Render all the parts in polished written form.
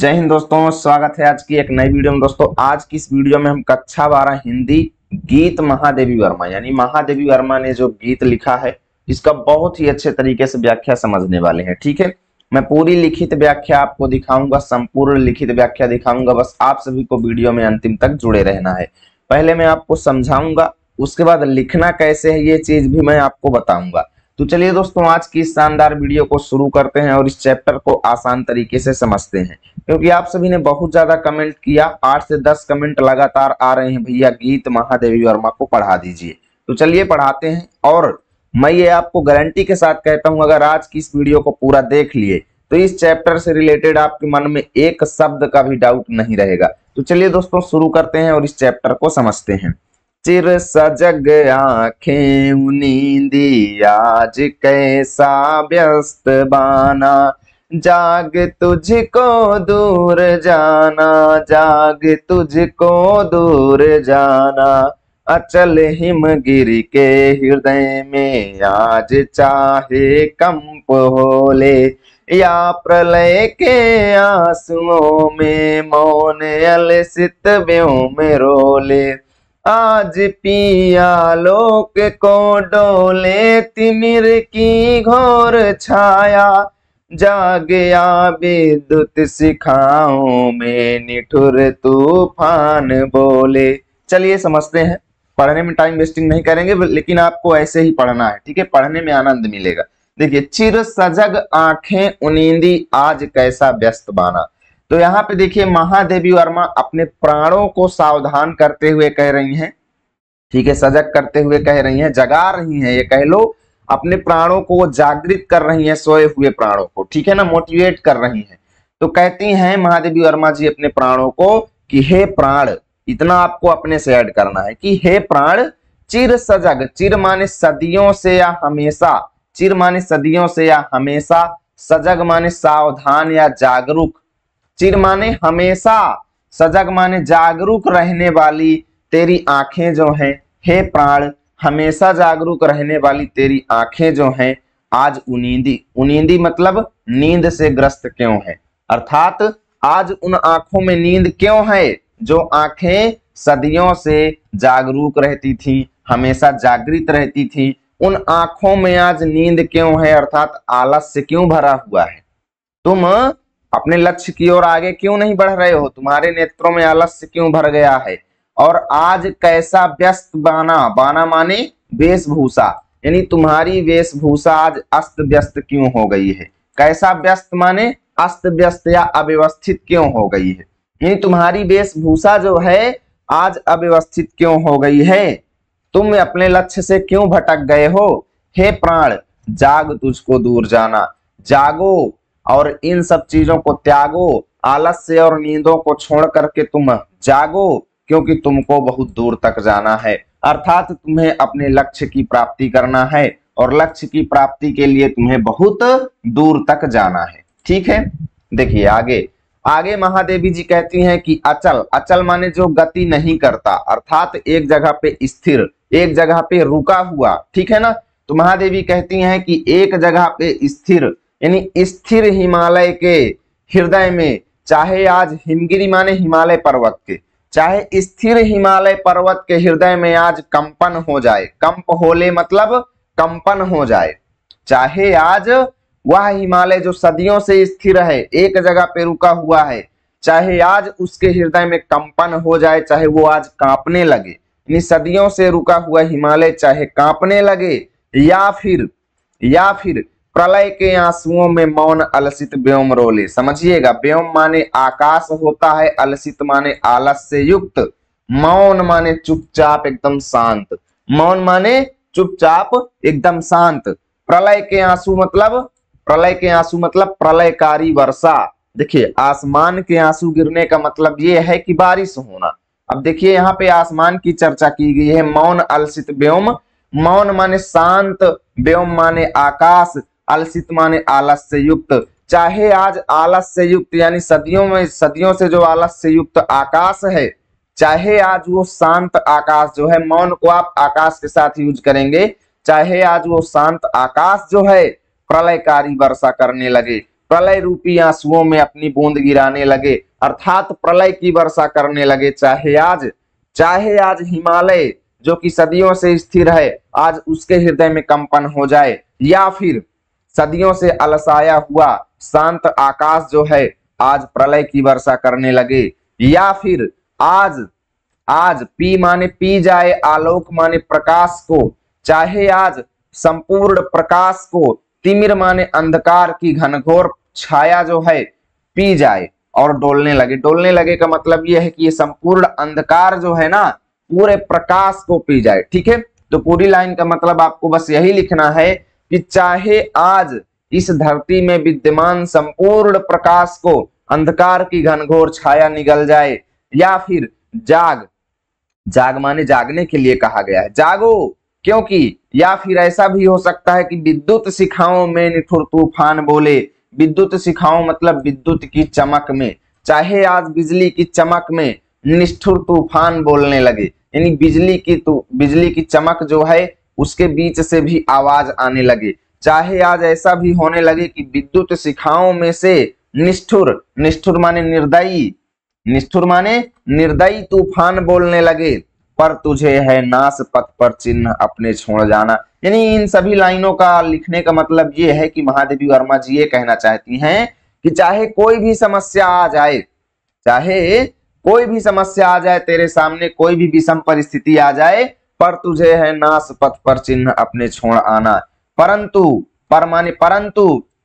जय हिंद दोस्तों, स्वागत है आज की एक नई वीडियो में। दोस्तों आज की इस वीडियो में हम कक्षा 12 हिंदी गीत महादेवी वर्मा यानी महादेवी वर्मा ने जो गीत लिखा है इसका बहुत ही अच्छे तरीके से व्याख्या समझने वाले हैं। ठीक है, मैं पूरी लिखित व्याख्या आपको दिखाऊंगा, संपूर्ण लिखित व्याख्या दिखाऊंगा। बस आप सभी को वीडियो में अंतिम तक जुड़े रहना है। पहले मैं आपको समझाऊंगा, उसके बाद लिखना कैसे है ये चीज भी मैं आपको बताऊंगा। तो चलिए दोस्तों, आज की इस शानदार वीडियो को शुरू करते हैं और इस चैप्टर को आसान तरीके से समझते हैं, क्योंकि आप सभी ने बहुत ज्यादा कमेंट किया। 8 से 10 कमेंट लगातार आ रहे हैं, भैया गीत महादेवी वर्मा को पढ़ा दीजिए। तो चलिए पढ़ाते हैं। और मैं ये आपको गारंटी के साथ कहता हूं, अगर आज की इस वीडियो को पूरा देख लिए तो इस चैप्टर से रिलेटेड आपके मन में एक शब्द का भी डाउट नहीं रहेगा। तो चलिए दोस्तों शुरू करते हैं और इस चैप्टर को समझते हैं। चिर सजग आंखें नींदी, आज कैसा व्यस्त बाना, जाग तुझको दूर जाना, जाग तुझको दूर जाना, अचल हिमगिरि के हृदय में आज चाहे कंप होले, या प्रलय के आंसुओं में मौन अलसित व्योम रोले, आज पिया लोक को डोले तिमिर की घोर छाया, जागया विद्युत शिखाओं में निठुर तूफान बोले। चलिए समझते हैं, पढ़ने में टाइम वेस्टिंग नहीं करेंगे, लेकिन आपको ऐसे ही पढ़ना है। ठीक है, पढ़ने में आनंद मिलेगा। देखिए, चिर सजग आंखें उनींदी, आज कैसा व्यस्त बाना। तो यहाँ पे देखिए महादेवी वर्मा अपने प्राणों को सावधान करते हुए कह रही हैं। ठीक है, सजग करते हुए कह रही हैं, जगा रही हैं, ये कह लो अपने प्राणों को वो जागृत कर रही हैं, सोए हुए प्राणों को। ठीक है ना, मोटिवेट कर रही हैं। तो कहती हैं महादेवी वर्मा जी अपने प्राणों को कि हे प्राण, इतना आपको अपने से ऐड करना है कि हे प्राण, चिर सजग, चिर माने सदियों से या हमेशा, चिर माने सदियों से या हमेशा, सजग माने सावधान या जागरूक, चिर माने हमेशा, सजग माने जागरूक रहने वाली तेरी आंखें जो हैं, हे प्राण, हमेशा जागरूक रहने वाली तेरी आंखें जो हैं आज उनींदी, उनींदी मतलब नींद से ग्रस्त क्यों है, अर्थात आज उन आंखों में नींद क्यों है जो आंखें सदियों से जागरूक रहती थी, हमेशा जागृत रहती थी। उन आंखों में आज नींद क्यों है, अर्थात आलस्य क्यों भरा हुआ है। तुम अपने लक्ष्य की ओर आगे क्यों नहीं बढ़ रहे हो, तुम्हारे नेत्रों में आलस्य क्यों भर गया है। और आज कैसा व्यस्त बाना, बाना माने वेशभूषा, यानी तुम्हारी वेशभूषा आज अस्त व्यस्त क्यों हो गई है। कैसा व्यस्त माने अस्त व्यस्त या अव्यवस्थित क्यों हो गई है, यानी तुम्हारी वेशभूषा जो है आज अव्यवस्थित क्यों हो गई है, तुम अपने लक्ष्य से क्यों भटक गए हो। हे प्राण, जाग तुझको दूर जाना, जागो और इन सब चीजों को त्यागो, आलस्य और नींदों को छोड़ करके तुम जागो, क्योंकि तुमको बहुत दूर तक जाना है, अर्थात तुम्हें अपने लक्ष्य की प्राप्ति करना है और लक्ष्य की प्राप्ति के लिए तुम्हें बहुत दूर तक जाना है। ठीक है, देखिए आगे आगे महादेवी जी कहती हैं कि अचल, अचल माने जो गति नहीं करता, अर्थात एक जगह पे स्थिर, एक जगह पे रुका हुआ। ठीक है ना, तो महादेवी कहती हैं कि एक जगह पे स्थिर, यानी स्थिर हिमालय के हृदय में, चाहे आज हिमगिरी माने हिमालय पर्वत के, चाहे स्थिर हिमालय पर्वत के हृदय में आज कंपन हो जाए, कंप होले मतलब कंपन हो जाए, चाहे आज वह हिमालय जो सदियों से स्थिर है, एक जगह पे रुका हुआ है, चाहे आज उसके हृदय में कंपन हो जाए, चाहे वो आज कांपने लगे, यानी सदियों से रुका हुआ हिमालय चाहे कांपने लगे, या फिर प्रलय के आंसुओं में मौन अलसित व्योम रोले। समझिएगा, व्योम माने आकाश होता है, अलसित माने आलस से युक्त, मौन माने चुपचाप एकदम शांत, मौन माने चुपचाप एकदम शांत, प्रलय के आंसू मतलब, प्रलय के आंसू मतलब प्रलयकारी वर्षा। देखिए, आसमान के आंसू गिरने का मतलब ये है कि बारिश होना। अब देखिए यहाँ पे आसमान की चर्चा की गई है। मौन अलसित व्योम, मौन माने शांत, व्योम माने आकाश, अलसित माने आलस से युक्त। चाहे आज आलस से युक्त यानी सदियों से जो आलस से युक्त आकाश है, चाहे आज वो शांत आकाश जो है, मौन को आप आकाश के साथ यूज करेंगे, चाहे आज वो शांत आकाश जो है प्रलयकारी वर्षा करने लगे, प्रलय रूपी आंसुओं में अपनी बूंद गिराने लगे, अर्थात प्रलय की वर्षा करने लगे। चाहे आज हिमालय जो कि सदियों से स्थिर है, आज उसके हृदय में कंपन हो जाए, या फिर सदियों से अलसाया हुआ शांत आकाश जो है आज प्रलय की वर्षा करने लगे, या फिर आज पी माने पी जाए, आलोक माने प्रकाश को, चाहे आज संपूर्ण प्रकाश को तिमिर माने अंधकार की घनघोर छाया जो है पी जाए और डोलने लगे। डोलने लगे का मतलब यह है कि ये संपूर्ण अंधकार जो है ना पूरे प्रकाश को पी जाए। ठीक है, तो पूरी लाइन का मतलब आपको बस यही लिखना है कि चाहे आज इस धरती में विद्यमान संपूर्ण प्रकाश को अंधकार की घनघोर छाया निगल जाए, या फिर जाग माने जागने के लिए कहा गया है, जागो क्योंकि, या फिर ऐसा भी हो सकता है कि विद्युत शिखाओं में निठुर तूफान बोले। विद्युत शिखाओं मतलब विद्युत की चमक में, चाहे आज बिजली की चमक में निष्ठुर तूफान बोलने लगे, यानी बिजली की चमक जो है उसके बीच से भी आवाज आने लगे। चाहे आज ऐसा भी होने लगे कि विद्युत शिखाओं में से निष्ठुर माने निर्दयी तूफान बोलने लगे, पर तुझे है नाश पथ पर चिन्ह अपने छोड़ जाना। यानी इन सभी लाइनों का लिखने का मतलब ये है कि महादेवी वर्मा जी ये कहना चाहती हैं कि चाहे कोई भी समस्या आ जाए तेरे सामने, कोई भी विषम परिस्थिति आ जाए, पर तुझे है नाश पथ पर चिन्ह अपने छोड़ आना। परंतु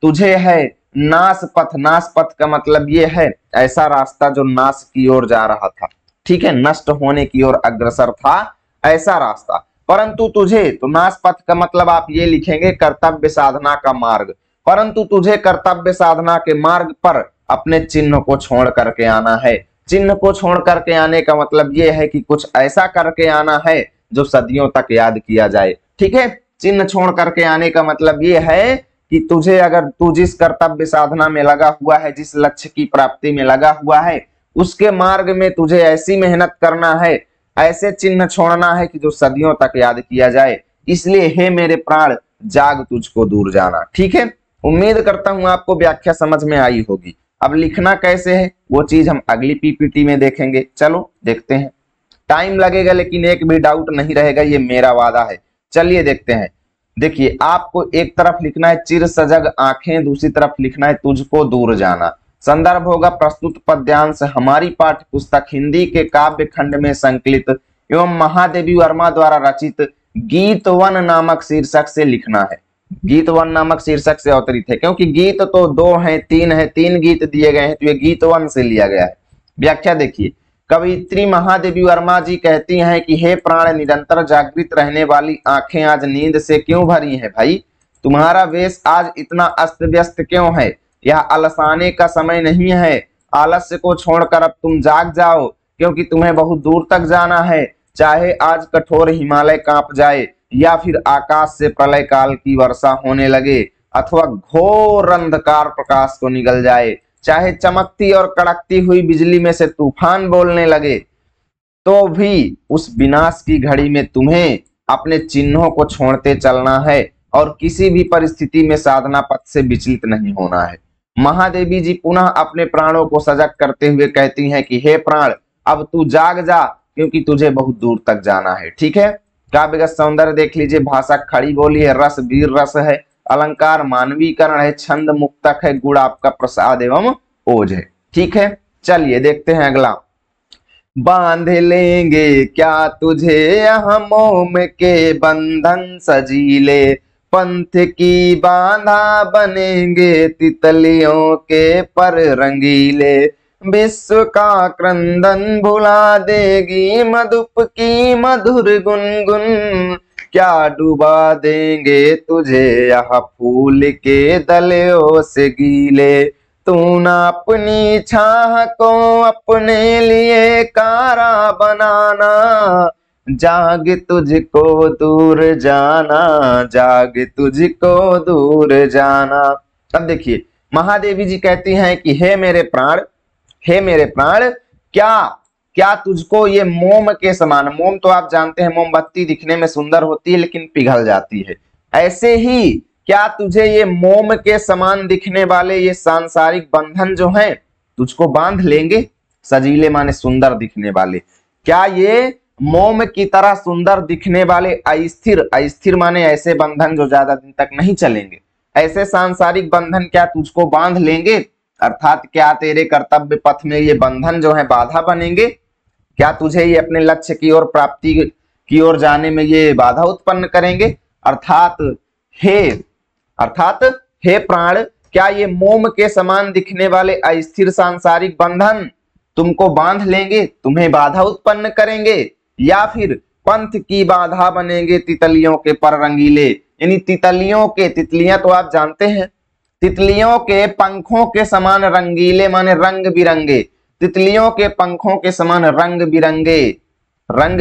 तुझे है नाश पथ का मतलब ये है ऐसा रास्ता जो नाश की ओर जा रहा था, ठीक है, नष्ट होने की ओर अग्रसर था ऐसा रास्ता। परंतु तुझे, तो नाश पथ का मतलब आप ये लिखेंगे कर्तव्य साधना का मार्ग, परंतु तुझे कर्तव्य साधना के मार्ग पर अपने चिन्ह को छोड़ करके आना है। चिन्ह को छोड़ करके आने का मतलब ये है कि कुछ ऐसा करके आना है जो सदियों तक याद किया जाए। ठीक है, चिन्ह छोड़ करके आने का मतलब ये है कि तुझे, अगर तू जिस कर्तव्य साधना में लगा हुआ है, जिस लक्ष्य की प्राप्ति में लगा हुआ है, उसके मार्ग में तुझे ऐसी मेहनत करना है, ऐसे चिन्ह छोड़ना है कि जो सदियों तक याद किया जाए। इसलिए हे मेरे प्राण जाग तुझको दूर जाना। ठीक है, उम्मीद करता हूं आपको व्याख्या समझ में आई होगी। अब लिखना कैसे है वो चीज हम अगली पीपीटी में देखेंगे। चलो देखते हैं, टाइम लगेगा लेकिन एक भी डाउट नहीं रहेगा, ये मेरा वादा है। चलिए देखते हैं। देखिए, आपको एक तरफ लिखना है चिर सजग आंखें, दूसरी तरफ लिखना है तुझको दूर जाना। संदर्भ होगा प्रस्तुत पद्यांश हमारी पाठ्य पुस्तक हिंदी के काव्य खंड में संकलित एवं महादेवी वर्मा द्वारा रचित गीत वन नामक शीर्षक से लिखना है। गीत वन नामक शीर्षक से अवतरित है, क्योंकि गीत तो 2 हैं, 3 हैं, 3 गीत दिए गए हैं, तो ये गीत वन से लिया गया है। व्याख्या देखिए, कवियत्री महादेवी वर्मा जी कहती हैं कि हे प्राण, निरंतर जागृत रहने वाली आंखें आज नींद से क्यों भरी हैं भाई? तुम्हारा वेश आज इतना अस्त व्यस्त क्यों है? यह अलसाने का समय नहीं है। आलस्य को छोड़कर अब तुम जाग जाओ, क्योंकि तुम्हें बहुत दूर तक जाना है। चाहे आज कठोर हिमालय कांप जाए, या फिर आकाश से प्रलय काल की वर्षा होने लगे, अथवा घोर अंधकार प्रकाश को निगल जाए, चाहे चमकती और कड़कती हुई बिजली में से तूफान बोलने लगे, तो भी उस विनाश की घड़ी में तुम्हें अपने चिन्हों को छोड़ते चलना है और किसी भी परिस्थिति में साधना पथ से विचलित नहीं होना है। महादेवी जी पुनः अपने प्राणों को सजग करते हुए कहती हैं कि हे प्राण, अब तू जाग जा, क्योंकि तुझे बहुत दूर तक जाना है। ठीक है, काव्यगत सौंदर्य देख लीजिए, भाषा खड़ी बोली है, रस वीर रस है, अलंकार मानवीकरण है, छंद मुक्तक है, गुण आपका प्रसाद एवं ओज है। ठीक है, चलिए देखते हैं अगला। बांध लेंगे क्या तुझे यहाँ मोम के बंधन सजीले, पंथ की बांधा बनेंगे तितलियों के पर रंगीले, विश्व का क्रंदन भुला देगी मधुप की मधुर गुनगुन, क्या डुबा देंगे तुझे यह फूल के दलियों से गीले, तू ना अपनी छाह को अपने लिए कारा बनाना, जाग तुझको दूर जाना, जाग तुझको दूर जाना। अब देखिए, महादेवी जी कहती हैं कि हे मेरे प्राण, हे मेरे प्राण, क्या तुझको ये मोम के समान, मोम तो आप जानते हैं मोमबत्ती दिखने में सुंदर होती है लेकिन पिघल जाती है, ऐसे ही क्या तुझे ये मोम के समान दिखने वाले ये सांसारिक बंधन जो हैं तुझको बांध लेंगे? सजीले माने सुंदर दिखने वाले। क्या ये मोम की तरह सुंदर दिखने वाले अस्थिर, अस्थिर माने ऐसे बंधन जो ज्यादा दिन तक नहीं चलेंगे, ऐसे सांसारिक बंधन क्या तुझको बांध लेंगे? अर्थात क्या तेरे कर्तव्य पथ में ये बंधन जो है बाधा बनेंगे? क्या तुझे ये अपने लक्ष्य की ओर, प्राप्ति की ओर जाने में ये बाधा उत्पन्न करेंगे? अर्थात हे प्राण, क्या ये मोम के समान दिखने वाले अस्थिर सांसारिक बंधन तुमको बांध लेंगे, तुम्हें बाधा उत्पन्न करेंगे, या फिर पंथ की बाधा बनेंगे तितलियों के पर रंगीले? यानी तितलियों के, तितलियां तो आप जानते हैं, तितलियों के पंखों के समान रंगीले माने रंग बिरंगे, तितलियों के पंखों के समान रंग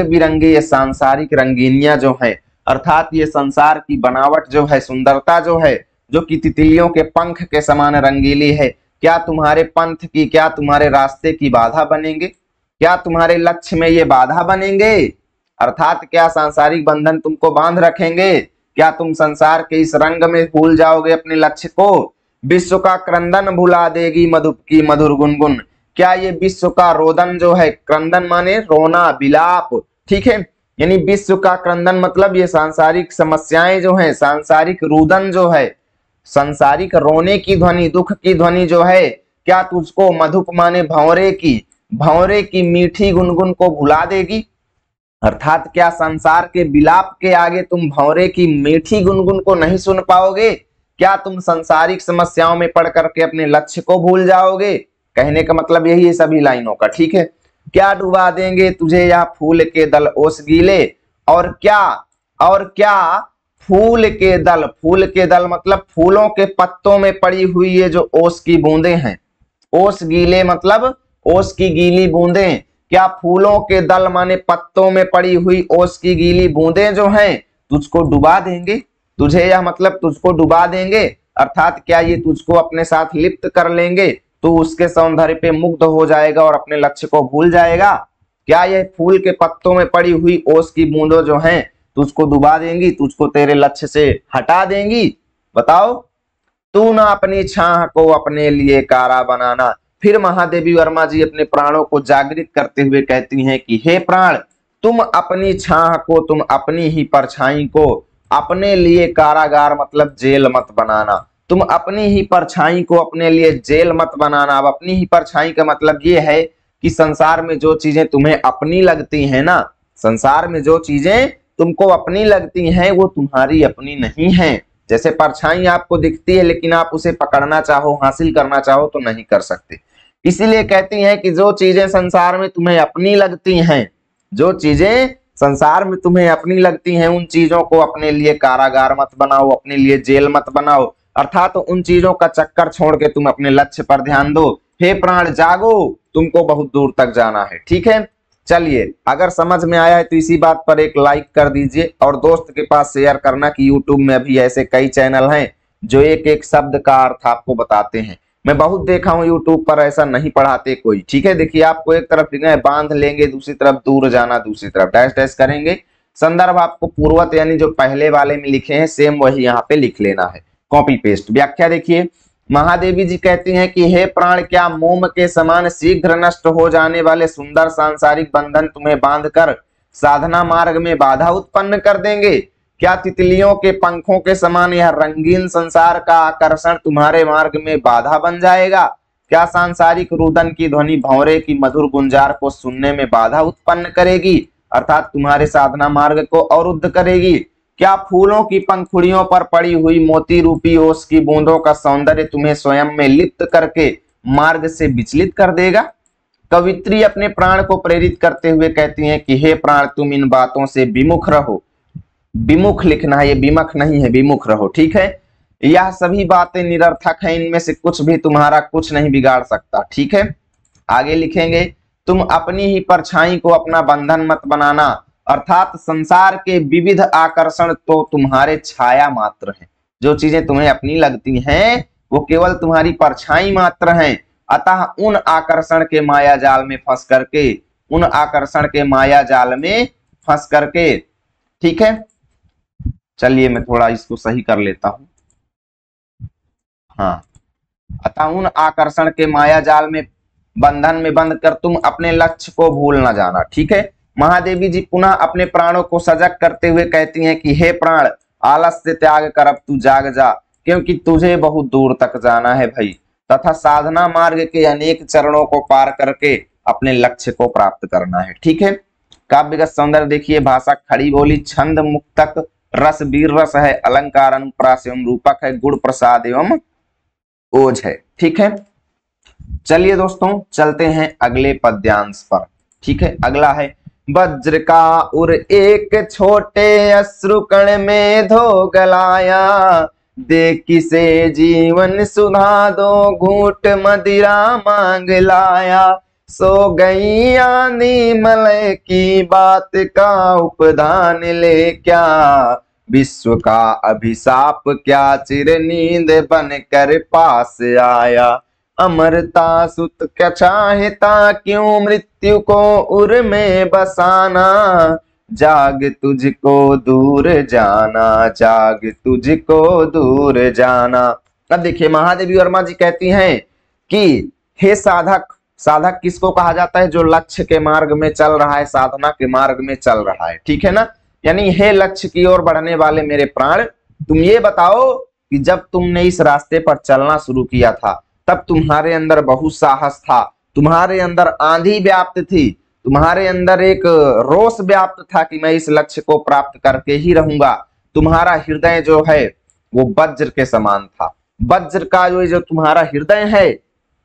बिरंगे ये सांसारिक रंगीनियां जो है, अर्थात ये संसार की बनावट जो है, सुंदरता जो है, जो कि तितलियों के पंख के समान रंगीली है, क्या तुम्हारे पंथ की, क्या तुम्हारे रास्ते की बाधा बनेंगे? क्या तुम्हारे लक्ष्य में ये बाधा बनेंगे? अर्थात क्या सांसारिक बंधन तुमको बांध रखेंगे? क्या तुम संसार के इस रंग में भूल जाओगे अपने लक्ष्य को? विश्व का क्रंदन भुला देगी मधुप की मधुर गुनगुन। क्या ये विश्व का रोदन जो है, क्रंदन माने रोना, विलाप, ठीक है, यानी विश्व का क्रंदन मतलब ये सांसारिक समस्याएं जो है, सांसारिक रुदन जो है, सांसारिक रोने की ध्वनि, दुख की ध्वनि जो है, क्या तुझको मधुप माने भंवरे की मीठी गुनगुन को भुला देगी? अर्थात क्या संसार के विलाप के आगे तुम भंवरे की मीठी गुनगुन को नहीं सुन पाओगे? क्या तुम सांसारिक समस्याओं में पड़ करके अपने लक्ष्य को भूल जाओगे? कहने का मतलब यही है सभी लाइनों का, ठीक है। क्या डुबा देंगे तुझे यह फूल के दल ओस गीले, और क्या फूल के दल मतलब फूलों के पत्तों में पड़ी हुई ये जो ओस की बूंदें हैं, ओस गीले मतलब ओस की गीली बूंदें, क्या फूलों के दल माने पत्तों में पड़ी हुई ओस की गीली बूंदें जो हैं तुझको डुबा देंगे? तुझे यह मतलब तुझको डुबा देंगे, अर्थात क्या ये तुझको अपने साथ लिप्त कर लेंगे, तू उसके सौंदर्य पे मुग्ध हो जाएगा और अपने लक्ष्य को भूल जाएगा? क्या यह फूल के पत्तों में पड़ी हुई ओस की बूंदों जो हैं तुझको डुबा देंगी, तुझको तेरे लक्ष्य से हटा देंगी? बताओ। तू ना अपनी छाह को अपने लिए कारा बनाना। फिर महादेवी वर्मा जी अपने प्राणों को जागृत करते हुए कहती हैं कि हे प्राण, तुम अपनी छाह को, तुम अपनी ही परछाई को अपने लिए कारागार मतलब जेल मत बनाना। तुम अपनी ही परछाई को अपने लिए जेल मत बनाना। अब अपनी ही परछाई का मतलब ये है कि संसार में जो चीजें तुम्हें अपनी लगती हैं ना, संसार में जो चीजें तुमको अपनी लगती हैं वो तुम्हारी अपनी नहीं है। जैसे परछाई आपको दिखती है लेकिन आप उसे पकड़ना चाहो, हासिल करना चाहो तो नहीं कर सकते। इसीलिए कहती हैं कि जो चीजें संसार में तुम्हें अपनी लगती हैं, जो चीजें संसार में तुम्हें अपनी लगती हैं, उन चीजों को अपने लिए कारागार मत बनाओ, अपने लिए जेल मत बनाओ। अर्थात तो उन चीजों का चक्कर छोड़ के तुम अपने लक्ष्य पर ध्यान दो। हे प्राण जागो, तुमको बहुत दूर तक जाना है, ठीक है। चलिए, अगर समझ में आया है तो इसी बात पर एक लाइक कर दीजिए और दोस्त के पास शेयर करना कि यूट्यूब में अभी ऐसे कई चैनल हैं जो एक एक शब्द का अर्थ आपको बताते हैं। मैं बहुत देखा हूं यूट्यूब पर ऐसा नहीं पढ़ाते कोई, ठीक है। देखिए, आपको एक तरफ लिखना है बांध लेंगे, दूसरी तरफ दूर जाना, दूसरी तरफ डैश डैश करेंगे। संदर्भ आपको पूर्वत यानी जो पहले वाले में लिखे हैं सेम वही यहाँ पे लिख लेना है, कॉपी पेस्ट। व्याख्या देखिए, महादेवी जी कहती हैं कि हे प्राण, क्या मोम के समान शीघ्र नष्ट हो जाने वाले सुंदर सांसारिक बंधन तुम्हें बांधकर साधना मार्ग में बाधा उत्पन्न कर देंगे? क्या तितलियों के पंखों के समान यह रंगीन संसार का आकर्षण तुम्हारे मार्ग में बाधा बन जाएगा? क्या सांसारिक रुदन की ध्वनि भंवरे की मधुर गुंजार को सुनने में बाधा उत्पन्न करेगी, अर्थात तुम्हारे साधना मार्ग को अवरुद्ध करेगी? क्या फूलों की पंखुड़ियों पर पड़ी हुई मोती रूपी ओस की बूंदों का सौंदर्य तुम्हें स्वयं में लिप्त करके मार्ग से विचलित कर देगा? कवित्री अपने प्राण को प्रेरित करते हुए कहती हैं कि हे प्राण, तुम इन बातों से विमुख रहो। विमुख लिखना है, ये विमुख नहीं है, विमुख रहो, ठीक है। यह सभी बातें निरर्थक हैं, इनमें से कुछ भी तुम्हारा कुछ नहीं बिगाड़ सकता, ठीक है। आगे लिखेंगे, तुम अपनी ही परछाई को अपना बंधन मत बनाना, अर्थात संसार के विविध आकर्षण तो तुम्हारे छाया मात्र हैं। जो चीजें तुम्हें अपनी लगती हैं वो केवल तुम्हारी परछाई मात्र हैं। अतः उन आकर्षण के माया जाल में फंस करके, उन आकर्षण के माया जाल में फंस करके, ठीक है। चलिए मैं थोड़ा इसको सही कर लेता हूं। हाँ, अतः उन आकर्षण के माया जाल में बंधन में बंध कर तुम अपने लक्ष्य को भूल न जाना। ठीक है। महादेवी जी पुनः अपने प्राणों को सजग करते हुए कहती हैं कि हे प्राण, आलस्य त्याग कर अब तू जाग जा, क्योंकि तुझे बहुत दूर तक जाना है भाई, तथा साधना मार्ग के अनेक चरणों को पार करके अपने लक्ष्य को प्राप्त करना है। ठीक है। काव्यगत सौंदर्य देखिए, भाषा खड़ी बोली, छंद मुक्तक, रस वीर रस है, अलंकार अनुप्रास एवं रूपक है, गुण प्रसाद एवं ओज है। ठीक है। चलिए दोस्तों चलते हैं अगले पद्यांश पर। ठीक है। अगला है, वज्र का उर एक छोटे अश्रुकण में धो गलाया, दे किसे जीवन सुधा दो घूट मदिरा मांग लाया, सो गई आंधी मलय की बात का उपधान ले क्या, विश्व का अभिशाप क्या चिर नींद बन कर पास आया, अमरता सुत क्या चाहता क्यों मृत्यु को उर में बसाना, जाग तुझको दूर जाना, जाग तुझको दूर जाना। अब देखिए महादेवी वर्मा जी कहती हैं कि हे साधक, साधक किसको कहा जाता है? जो लक्ष्य के मार्ग में चल रहा है, साधना के मार्ग में चल रहा है। ठीक है ना। यानी हे लक्ष्य की ओर बढ़ने वाले मेरे प्राण, तुम ये बताओ कि जब तुमने इस रास्ते पर चलना शुरू किया था तब तुम्हारे अंदर बहुत साहस था, तुम्हारे अंदर आंधी व्याप्त थी, तुम्हारे अंदर एक रोष व्याप्त था कि मैं इस लक्ष्य को प्राप्त करके ही रहूंगा। तुम्हारा हृदय जो है वो वज्र के समान था। वज्र का जो तुम्हारा हृदय है,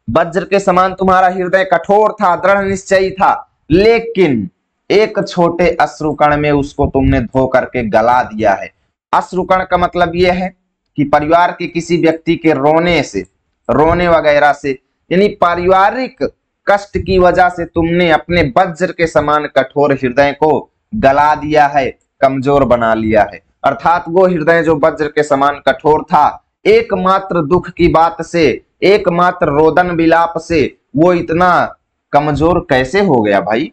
वज्र के समान तुम्हारा हृदय कठोर था, दृढ़ निश्चयी था, लेकिन एक छोटे अश्रुकण में उसको तुमने धो करके गला दिया है। अश्रुकण का मतलब यह है कि परिवार के किसी व्यक्ति के रोने से, रोने वगैरह से, यानी पारिवारिक कष्ट की वजह से तुमने अपने वज्र के समान कठोर हृदय को गला दिया है, कमजोर बना लिया है। अर्थात वो हृदय जो वज्र के समान कठोर था, एकमात्र दुख की बात से, एकमात्र रोदन विलाप से वो इतना कमजोर कैसे हो गया भाई?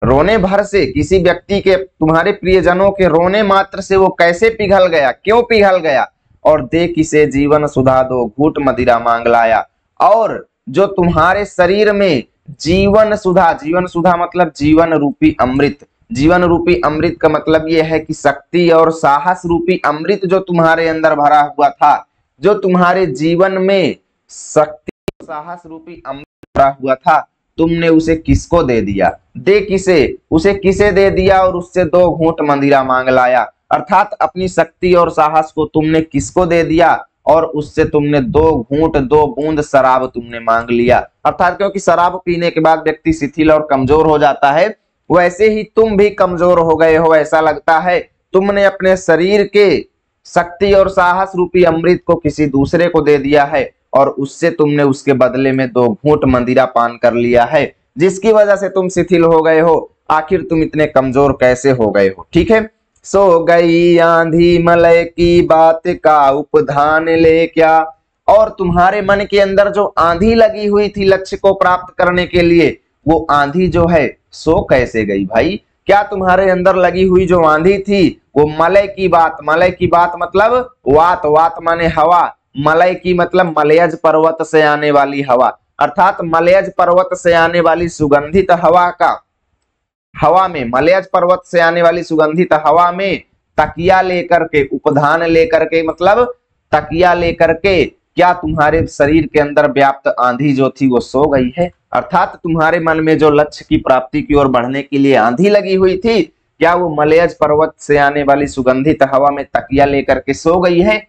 रोने भर से, किसी व्यक्ति के, तुम्हारे प्रियजनों के रोने मात्र से वो कैसे पिघल गया, क्यों पिघल गया? और दे किसे जीवन सुधा दो घूट मदिरा मांग लाया। और जो तुम्हारे शरीर में जीवन सुधा, जीवन सुधा मतलब जीवन रूपी अमृत, जीवन रूपी अमृत का मतलब यह है कि शक्ति और साहस रूपी अमृत जो तुम्हारे अंदर भरा हुआ था, जो तुम्हारे जीवन में शक्ति और साहस रूपी अमृत भरा हुआ था, तुमने उसे किसको दे दिया? दे किसे, उसे किसे दे दिया और उससे दो घूंट मदिरा मांग लाया। अर्थात अपनी शक्ति और साहस को तुमने किसको दे दिया और उससे तुमने दो घूंट, दो बूंद शराब तुमने मांग लिया। अर्थात क्योंकि शराब पीने के बाद व्यक्ति शिथिल और कमजोर हो जाता है, वैसे ही तुम भी कमजोर हो गए हो। ऐसा लगता है तुमने अपने शरीर के शक्ति और साहस रूपी अमृत को किसी दूसरे को दे दिया है और उससे तुमने उसके बदले में दो घूंट मदिरा पान कर लिया है, जिसकी वजह से तुम शिथिल हो गए हो। आखिर तुम इतने कमजोर कैसे हो गए हो? ठीक है। सो गई आंधी मलय की बात का उपधान ले क्या। और तुम्हारे मन के अंदर जो आंधी लगी हुई थी लक्ष्य को प्राप्त करने के लिए, वो आंधी जो है सो कैसे गई भाई? क्या तुम्हारे अंदर लगी हुई जो आंधी थी वो मलय की बात, मलय की बात मतलब वात, वात माने हवा, मलय की मतलब मलयज पर्वत से आने वाली हवा। अर्थात मलयज पर्वत से आने वाली सुगंधित हवा का, हवा में, मलयज पर्वत से आने वाली सुगंधित हवा में तकिया लेकर के, उपधान लेकर के मतलब तकिया लेकर के, क्या तुम्हारे शरीर के अंदर व्याप्त आंधी जो थी वो सो गई है? अर्थात तुम्हारे मन में जो लक्ष्य की प्राप्ति की ओर बढ़ने के लिए आंधी लगी हुई थी, क्या वो मलयज पर्वत से आने वाली सुगंधित हवा में तकिया लेकर के सो गई है?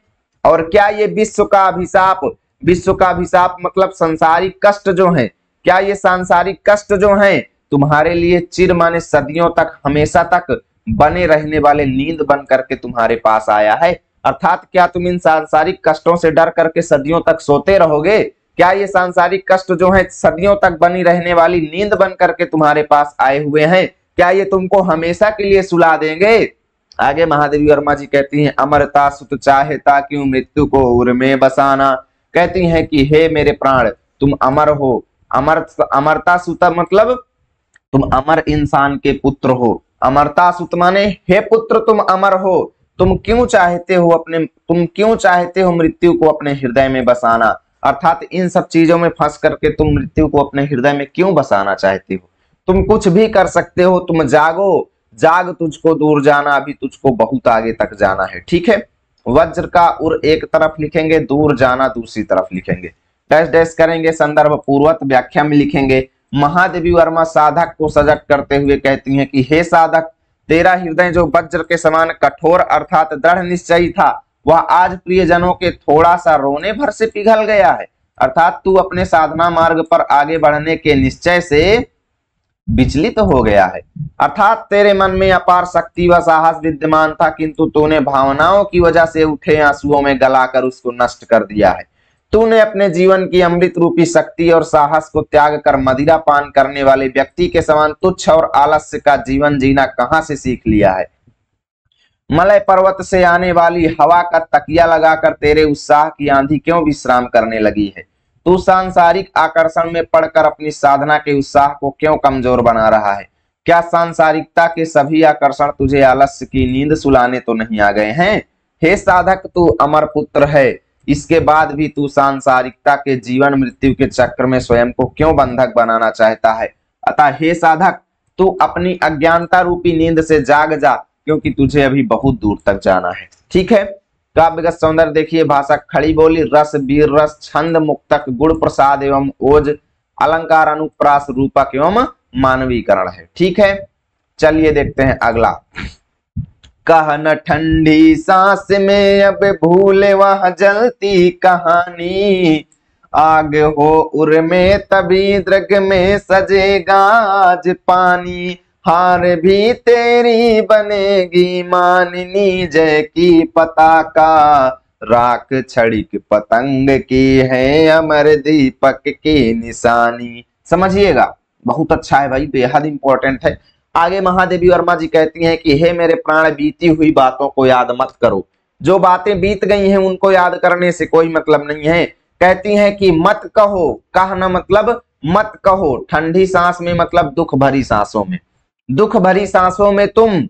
और क्या ये विश्व का अभिशाप, विश्व का अभिशाप मतलब सांसारिक कष्ट जो है, क्या ये सांसारिक कष्ट जो है तुम्हारे लिए चिर माने सदियों तक, हमेशा तक बने रहने वाले नींद बन करके तुम्हारे पास आया है? अर्थात क्या तुम इन सांसारिक कष्टों से डर करके सदियों तक सोते रहोगे? क्या ये सांसारिक कष्ट जो है सदियों तक बनी रहने वाली नींद बन करके तुम्हारे पास आए हुए हैं? क्या ये तुमको हमेशा के लिए सुला देंगे? आगे महादेवी वर्मा जी कहती हैं, अमरता सुत चाहेता क्यों मृत्यु को उर में बसाना। कहती हैं कि हे मेरे प्राण, तुम अमर हो। अमरता सुत मतलब तुम अमर इंसान के पुत्र हो। अमरता सुत माने हे पुत्र तुम अमर हो, तुम क्यों चाहते हो मृत्यु को अपने हृदय में बसाना, अर्थात इन सब चीजों में फंस करके तुम मृत्यु को अपने हृदय में क्यों बसाना चाहती हो। तुम कुछ भी कर सकते हो, तुम जागो, जाग तुझको दूर जाना, अभी तुझको बहुत आगे तक जाना है। ठीक है, वज्र का उर एक तरफ लिखेंगे, दूर जाना दूसरी तरफ लिखेंगे, डैश डैश करेंगे, संदर्भ पूर्वक व्याख्या में लिखेंगे। महादेवी वर्मा साधक को सजग करते हुए कहती हैं कि हे साधक, तेरा हृदय जो वज्र के समान कठोर अर्थात दृढ़ निश्चयी था, वह आज प्रियजनों के थोड़ा सा रोने भर से पिघल गया है। अर्थात तू अपने साधना मार्ग पर आगे बढ़ने के निश्चय से विचलित हो गया है। अर्थात तेरे मन में अपार शक्ति व साहस विद्यमान था, किंतु तूने भावनाओं की वजह से उठे आंसुओं में गलाकर उसको नष्ट कर दिया है। तूने अपने जीवन की अमृत रूपी शक्ति और साहस को त्याग कर मदिरा पान करने वाले व्यक्ति के समान तुच्छ और आलस्य का जीवन जीना कहां से सीख लिया है। मलय पर्वत से आने वाली हवा का तकिया लगाकर तेरे उत्साह की आंधी क्यों विश्राम करने लगी है। तू सांसारिक आकर्षण में पड़कर अपनी साधना के उत्साह को क्यों कमजोर बना रहा है। क्या सांसारिकता के सभी आकर्षण तुझे आलस्य की नींद सुलाने तो नहीं आ गए हैं। हे साधक, तू अमर पुत्र है, इसके बाद भी तू सांसारिकता के जीवन मृत्यु के चक्र में स्वयं को क्यों बंधक बनाना चाहता है। अतः हे साधक, तू अपनी अज्ञानता रूपी नींद से जाग जा, क्योंकि तुझे अभी बहुत दूर तक जाना है। ठीक है, काव्यगत सौंदर्य देखिए, भाषा खड़ी बोली, रस वीर रस, छंद मुक्तक, गुण प्रसाद एवं ओज, अलंकार अनुप्रास, रूपक एवं मानवीकरण है। ठीक है, चलिए देखते हैं अगला। कहन ठंडी सांस में अब भूले वह जलती कहानी, आग हो उर में तभी द्रग में सजेगा आज पानी, हार भी तेरी बनेगी माननी जय की पताका, राख छड़िक पतंग की है अमर दीपक की निशानी। समझिएगा, बहुत अच्छा है भाई, बेहद इंपॉर्टेंट है। आगे महादेवी वर्मा जी कहती हैं कि हे मेरे प्राण, बीती हुई बातों को याद मत करो। जो बातें बीत गई हैं उनको याद करने से कोई मतलब नहीं है। कहती हैं कि मत कहो, कहना मतलब मत कहो, ठंडी सांस में मतलब दुख भरी सांसों में, दुख भरी सांसों में तुम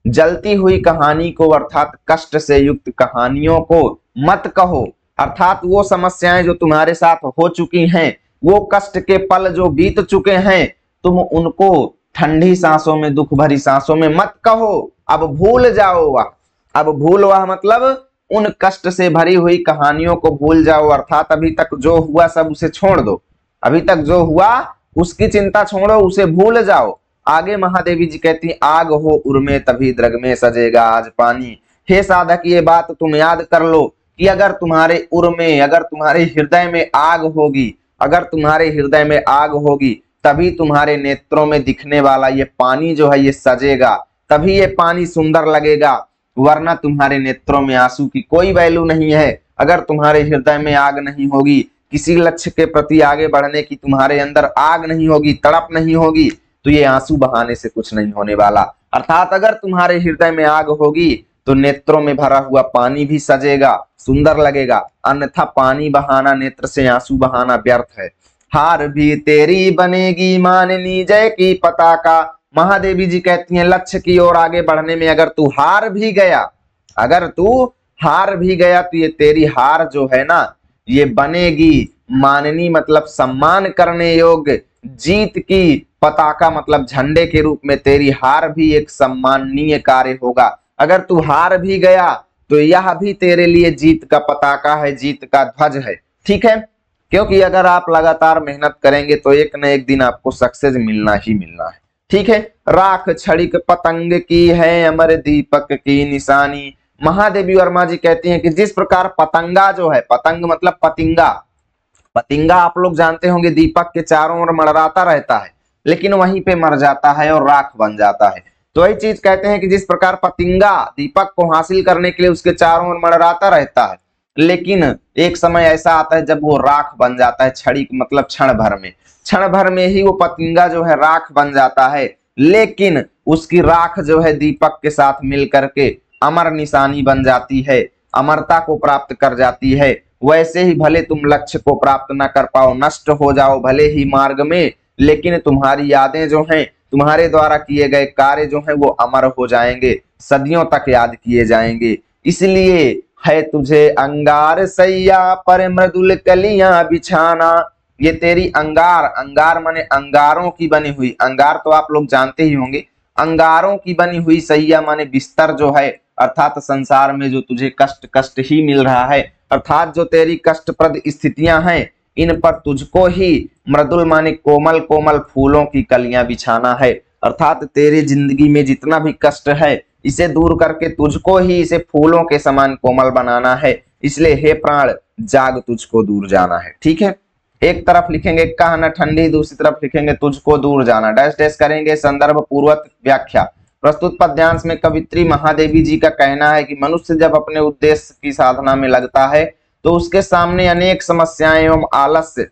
जलती हुई कहानी को अर्थात कष्ट से युक्त कहानियों को मत कहो। अर्थात वो समस्याएं जो तुम्हारे साथ हो चुकी हैं, वो कष्ट के पल जो बीत चुके हैं, तुम उनको ठंडी सांसों में, दुख भरी सांसों में मत कहो, अब भूल जाओ वह। अब भूल वह मतलब उन कष्ट से भरी हुई कहानियों को भूल जाओ, अर्थात अभी तक जो हुआ सब उसे छोड़ दो, अभी तक जो हुआ उसकी चिंता छोड़ो, उसे भूल जाओ। आगे महादेवी जी कहती हैं, आग हो उर में तभी द्रग में सजेगा आज पानी। हे साधक, ये बात तुम याद कर लो कि अगर तुम्हारे उर में, अगर तुम्हारे हृदय में आग होगी, अगर तुम्हारे हृदय में आग होगी, तभी तुम्हारे नेत्रों में दिखने वाला ये पानी जो है ये सजेगा, तभी ये पानी सुंदर लगेगा, वरना तुम्हारे नेत्रों में आंसू की कोई वैल्यू नहीं है। अगर तुम्हारे हृदय में आग नहीं होगी, किसी लक्ष्य के प्रति आगे बढ़ने की तुम्हारे अंदर आग नहीं होगी, तड़प नहीं होगी, तो ये आंसू बहाने से कुछ नहीं होने वाला। अर्थात अगर तुम्हारे हृदय में आग होगी तो नेत्रों में भरा हुआ पानी भी सजेगा, सुंदर लगेगा, अन्यथा पानी बहाना, नेत्र से आंसू बहाना व्यर्थ है। हार भी तेरी बनेगी माननी जय की पताका। महादेवी जी कहती हैं, लक्ष्य की ओर आगे बढ़ने में अगर तू हार भी गया, अगर तू हार भी गया तो ये तेरी हार जो है ना, ये बनेगी माननी मतलब सम्मान करने योग्य, जीत की पताका मतलब झंडे के रूप में तेरी हार भी एक सम्माननीय कार्य होगा। अगर तू हार भी गया तो यह भी तेरे लिए जीत का पताका है, जीत का ध्वज है। ठीक है, क्योंकि अगर आप लगातार मेहनत करेंगे तो एक न एक दिन आपको सक्सेस मिलना ही मिलना है। ठीक है, राख छड़िक पतंग की है अमर दीपक की निशानी। महादेवी वर्मा जी कहती हैं कि जिस प्रकार पतंगा जो है, पतंग मतलब पतिंगा, पतिंगा आप लोग जानते होंगे दीपक के चारों ओर मंडराता रहता है, लेकिन वहीं पे मर जाता है और राख बन जाता है। तो वही चीज कहते हैं कि जिस प्रकार पतिंगा दीपक को हासिल करने के लिए उसके चारों ओर मंडराता रहता है, लेकिन एक समय ऐसा आता है जब वो राख बन जाता है, छड़ी मतलब क्षण भर में, क्षण भर में ही वो पतिंगा जो है राख बन जाता है, लेकिन उसकी राख जो है दीपक के साथ मिल करके अमर निशानी बन जाती है, अमरता को प्राप्त कर जाती है। वैसे ही भले तुम लक्ष्य को प्राप्त न कर पाओ, नष्ट हो जाओ भले ही मार्ग में, लेकिन तुम्हारी यादें जो हैं, तुम्हारे द्वारा किए गए कार्य जो हैं वो अमर हो जाएंगे, सदियों तक याद किए जाएंगे। इसलिए है तुझे अंगार सैया पर मृदुल कलियां बिछाना, ये तेरी अंगार, अंगार माने अंगारों की बनी हुई, अंगार तो आप लोग जानते ही होंगे, अंगारों की बनी हुई सैया माने बिस्तर जो है, अर्थात संसार में जो तुझे कष्ट कष्ट ही मिल रहा है, अर्थात जो तेरी कष्टप्रद स्थितियां हैं, इन पर तुझको ही मृदुल माने कोमल कोमल फूलों की कलियां बिछाना है। अर्थात तेरी जिंदगी में जितना भी कष्ट है इसे दूर करके तुझको ही इसे फूलों के समान कोमल बनाना है। इसलिए हे प्राण जाग तुझको दूर जाना है। ठीक है, एक तरफ लिखेंगे कह न ठंडी, दूसरी तरफ लिखेंगे तुझको दूर जाना, डैश डैश करेंगे संदर्भ पूर्वक व्याख्या। प्रस्तुत पद्यांश में कवित्री महादेवी जी का कहना है कि मनुष्य जब अपने उद्देश्य की साधना में लगता है तो उसके सामने अनेक समस्याएं एवं आलस्य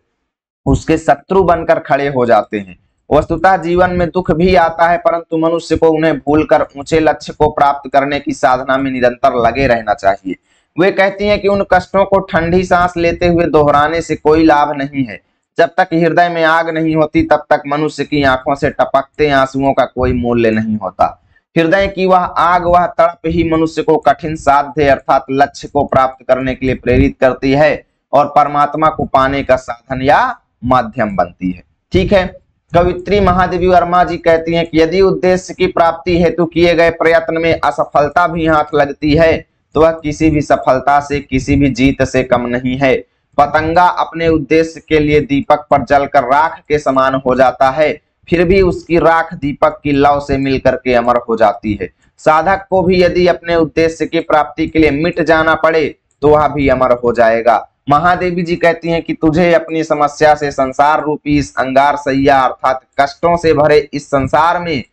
उसके शत्रु बनकर खड़े हो जाते हैं। वस्तुतः जीवन में दुख भी आता है, परंतु मनुष्य को उन्हें भूलकर ऊंचे लक्ष्य को प्राप्त करने की साधना में निरंतर लगे रहना चाहिए। वे कहती हैं कि उन कष्टों को ठंडी सांस लेते हुए दोहराने से कोई लाभ नहीं है। जब तक हृदय में आग नहीं होती तब तक मनुष्य की आंखों से टपकते आंसुओं का कोई मूल्य नहीं होता। हृदय की वह आग, वह तड़प ही मनुष्य को कठिन साध्य अर्थात लक्ष्य को प्राप्त करने के लिए प्रेरित करती है और परमात्मा को पाने का साधन या माध्यम बनती है। ठीक है, कवित्री महादेवी वर्मा जी कहती हैं कि यदि उद्देश्य की प्राप्ति हेतु किए गए प्रयत्न में असफलता भी हाथ लगती है तो वह किसी भी सफलता से, किसी भी जीत से कम नहीं है। पतंगा अपने उद्देश्य के लिए दीपक पर जलकर राख के समान हो जाता है, फिर भी उसकी राख दीपक की लौ से मिलकर के अमर हो जाती है। साधक को भी यदि अपने उद्देश्य की प्राप्ति के लिए मिट जाना पड़े तो वह भी अमर हो जाएगा। महादेवी जी कहती हैं कि तुझे अपनी समस्या से संसार रूपी इस अंगार सैया अर्थात कष्टों से भरे इस संसार में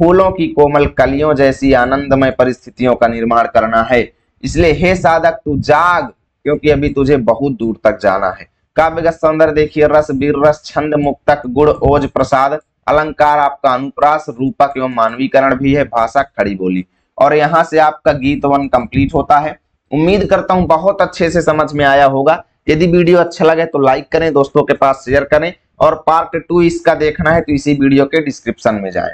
फूलों की कोमल कलियों जैसी आनंदमय परिस्थितियों का निर्माण करना है। इसलिए हे साधक तू जाग, क्योंकि अभी तुझे बहुत दूर तक जाना है। काव्यगत सौंदर्य देखिए, रस वीर रस छंद मुक्तक गुण ओज प्रसाद, अलंकार आपका अनुप्रास, रूपक एवं मानवीकरण भी है, भाषा खड़ी बोली। और यहाँ से आपका गीत 1 कंप्लीट होता है। उम्मीद करता हूं बहुत अच्छे से समझ में आया होगा। यदि वीडियो अच्छा लगे तो लाइक करें, दोस्तों के पास शेयर करें, और पार्ट 2 इसका देखना है तो इसी वीडियो के डिस्क्रिप्शन में जाएं।